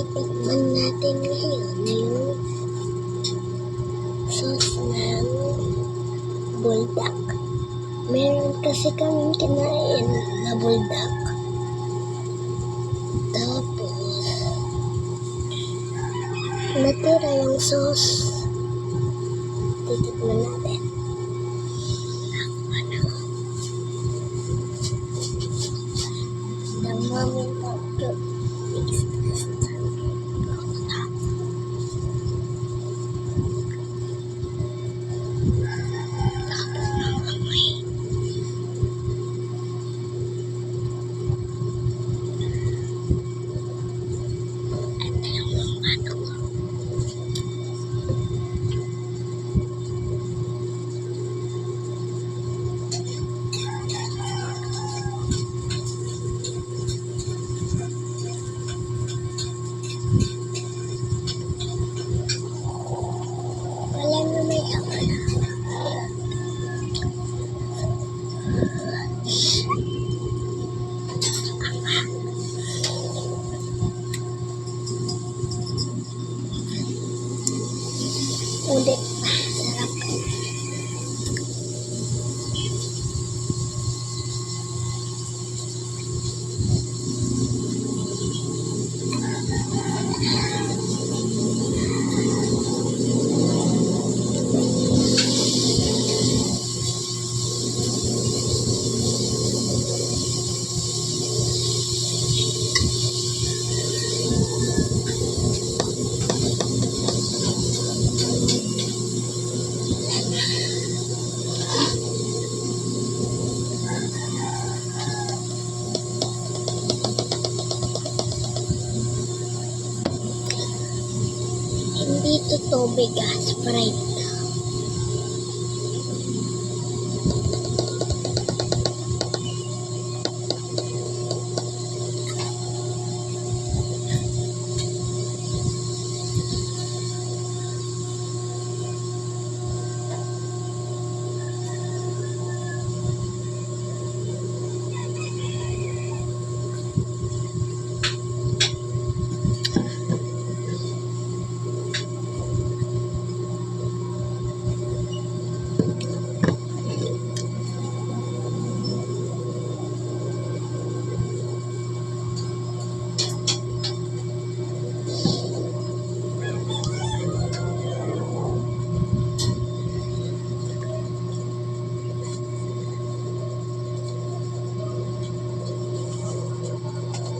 Titikman natin ngayon yung sauce ng buldak. Meron kasi kaming kinain na buldak. Tapos, natira yung sauce. Titikman natin. The moment of truth is wala na may ulit. Sarap. Hindi to tubig, Sprite.